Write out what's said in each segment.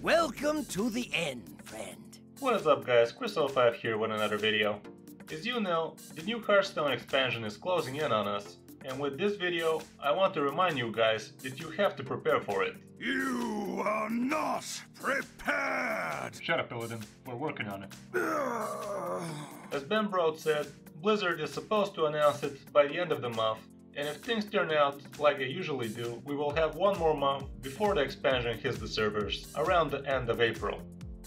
Welcome to the end, friend. What is up guys, Kris05 here with another video. As you know, the new Hearthstone expansion is closing in on us, and with this video I want to remind you guys that you have to prepare for it. You are not prepared! Shut up, Illidan, we're working on it. As Ben Brode said, Blizzard is supposed to announce it by the end of the month, and if things turn out like they usually do, we will have one more month before the expansion hits the servers, around the end of April.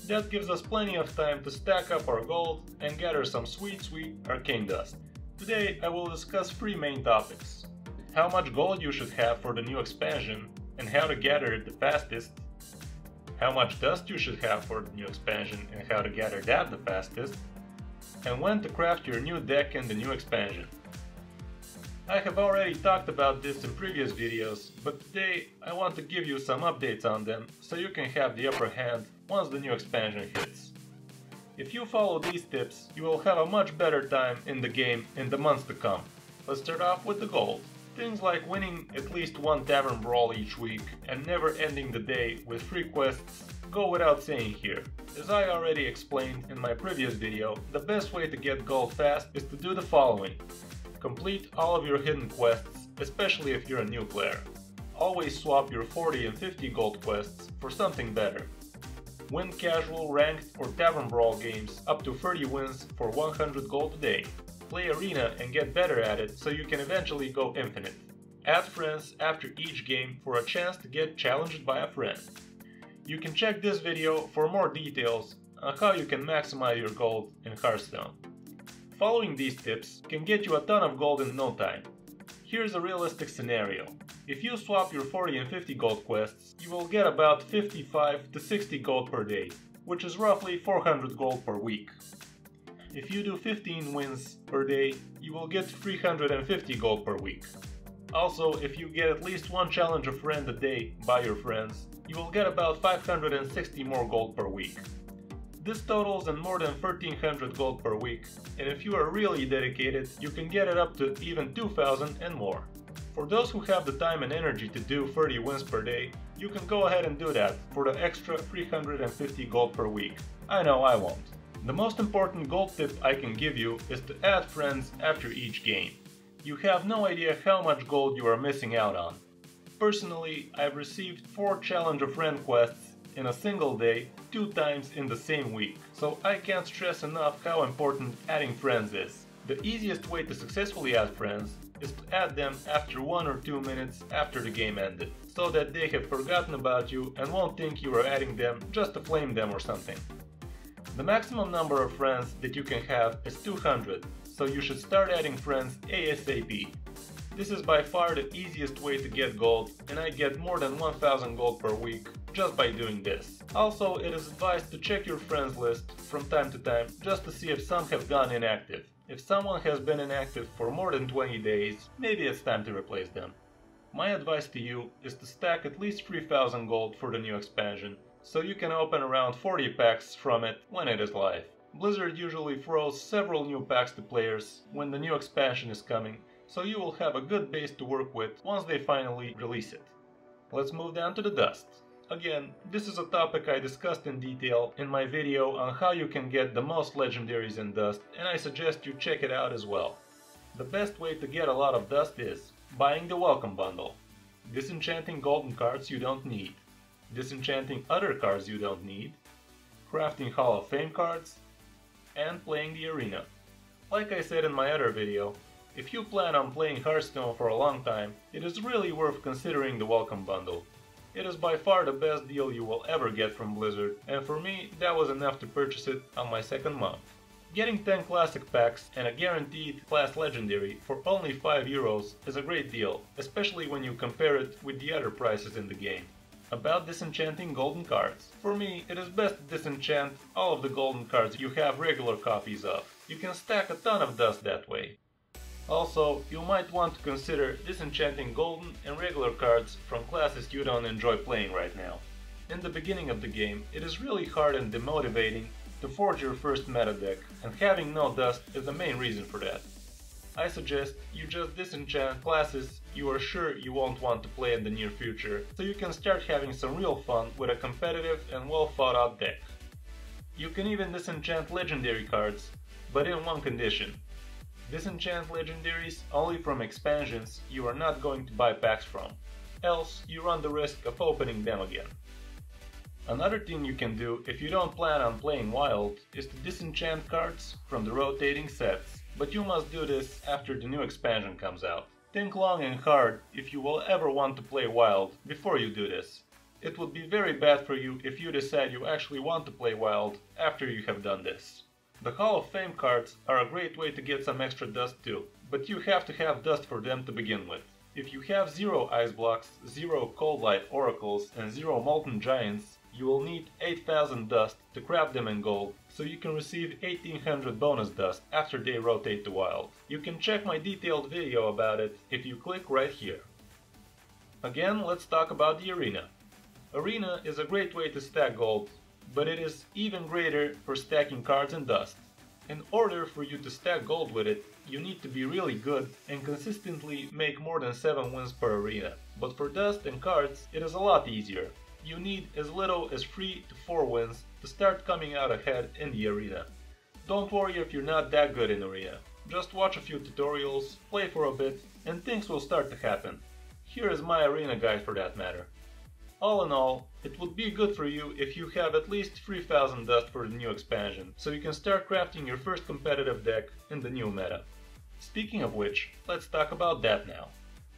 That gives us plenty of time to stack up our gold and gather some sweet arcane dust. Today I will discuss three main topics: how much gold you should have for the new expansion and how to gather it the fastest, how much dust you should have for the new expansion and how to gather that the fastest, and when to craft your new deck in the new expansion. I have already talked about this in previous videos, but today I want to give you some updates on them so you can have the upper hand once the new expansion hits. If you follow these tips, you will have a much better time in the game in the months to come. Let's start off with the gold. Things like winning at least one tavern brawl each week and never ending the day with free quests go without saying here. As I already explained in my previous video, the best way to get gold fast is to do the following. Complete all of your hidden quests, especially if you're a new player. Always swap your 40 and 50 gold quests for something better. Win casual, ranked or tavern brawl games up to 30 wins for 100 gold a day. Play arena and get better at it so you can eventually go infinite. Add friends after each game for a chance to get challenged by a friend. You can check this video for more details on how you can maximize your gold in Hearthstone. Following these tips can get you a ton of gold in no time. Here's a realistic scenario. If you swap your 40 and 50 gold quests, you will get about 55 to 60 gold per day, which is roughly 400 gold per week. If you do 15 wins per day, you will get 350 gold per week. Also, if you get at least one challenge a friend a day by your friends, you will get about 560 more gold per week. This totals in more than 1300 gold per week, and if you are really dedicated, you can get it up to even 2000 and more. For those who have the time and energy to do 30 wins per day, you can go ahead and do that for the extra 350 gold per week. I know I won't. The most important gold tip I can give you is to add friends after each game. You have no idea how much gold you are missing out on. Personally, I've received 4 challenge a friend quests in a single day 2 times in the same week, so I can't stress enough how important adding friends is. The easiest way to successfully add friends is to add them after 1 or 2 minutes after the game ended, so that they have forgotten about you and won't think you are adding them just to flame them or something. The maximum number of friends that you can have is 200, so you should start adding friends ASAP. This is by far the easiest way to get gold, and I get more than 1000 gold per week just by doing this. Also, it is advised to check your friends list from time to time just to see if some have gone inactive. If someone has been inactive for more than 20 days, maybe it's time to replace them. My advice to you is to stack at least 3000 gold for the new expansion, so you can open around 40 packs from it when it is live. Blizzard usually throws several new packs to players when the new expansion is coming, so you will have a good base to work with once they finally release it. Let's move down to the dust. Again, this is a topic I discussed in detail in my video on how you can get the most legendaries in dust, and I suggest you check it out as well. The best way to get a lot of dust is buying the welcome bundle, disenchanting golden cards you don't need, disenchanting other cards you don't need, crafting Hall of Fame cards, and playing the arena. Like I said in my other video, if you plan on playing Hearthstone for a long time, it is really worth considering the welcome bundle. It is by far the best deal you will ever get from Blizzard, and for me that was enough to purchase it on my second month. Getting 10 classic packs and a guaranteed class legendary for only €5 is a great deal, especially when you compare it with the other prices in the game. About disenchanting golden cards. For me, it is best to disenchant all of the golden cards you have regular copies of. You can stack a ton of dust that way. Also, you might want to consider disenchanting golden and regular cards from classes you don't enjoy playing right now. In the beginning of the game, it is really hard and demotivating to forge your first meta deck, and having no dust is the main reason for that. I suggest you just disenchant classes you are sure you won't want to play in the near future, so you can start having some real fun with a competitive and well thought out deck. You can even disenchant legendary cards, but in one condition. Disenchant legendaries only from expansions you are not going to buy packs from, else you run the risk of opening them again. Another thing you can do if you don't plan on playing Wild is to disenchant cards from the rotating sets, but you must do this after the new expansion comes out. Think long and hard if you will ever want to play Wild before you do this. It would be very bad for you if you decide you actually want to play Wild after you have done this. The Hall of Fame cards are a great way to get some extra dust too, but you have to have dust for them to begin with. If you have 0 Ice Blocks, 0 Cold Light Oracles and 0 Molten Giants, you will need 8000 dust to craft them in gold, so you can receive 1800 bonus dust after they rotate to Wild. You can check my detailed video about it if you click right here. Again, let's talk about the arena. Arena is a great way to stack gold, but it is even greater for stacking cards and dust. In order for you to stack gold with it, you need to be really good and consistently make more than 7 wins per arena. But for dust and cards, it is a lot easier. You need as little as 3 to 4 wins to start coming out ahead in the arena. Don't worry if you're not that good in arena. Just watch a few tutorials, play for a bit, and things will start to happen. Here is my arena guide for that matter. All in all, it would be good for you if you have at least 3000 dust for the new expansion, so you can start crafting your first competitive deck in the new meta. Speaking of which, let's talk about that now.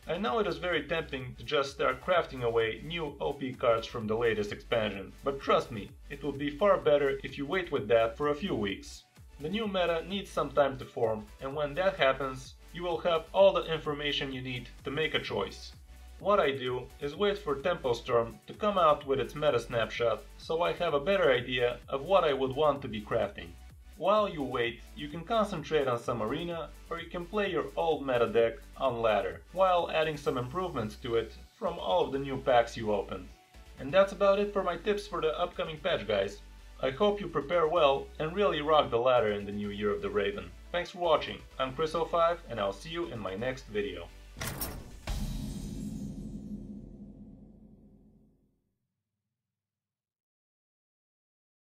I know it is very tempting to just start crafting away new OP cards from the latest expansion, but trust me, it will be far better if you wait with that for a few weeks. The new meta needs some time to form, and when that happens, you will have all the information you need to make a choice. What I do is wait for Tempo Storm to come out with its meta snapshot, so I have a better idea of what I would want to be crafting. While you wait, you can concentrate on some arena, or you can play your old meta deck on ladder, while adding some improvements to it from all of the new packs you opened. And that's about it for my tips for the upcoming patch, guys. I hope you prepare well and really rock the ladder in the new year of the Raven. Thanks for watching, I'm Kris05 and I'll see you in my next video.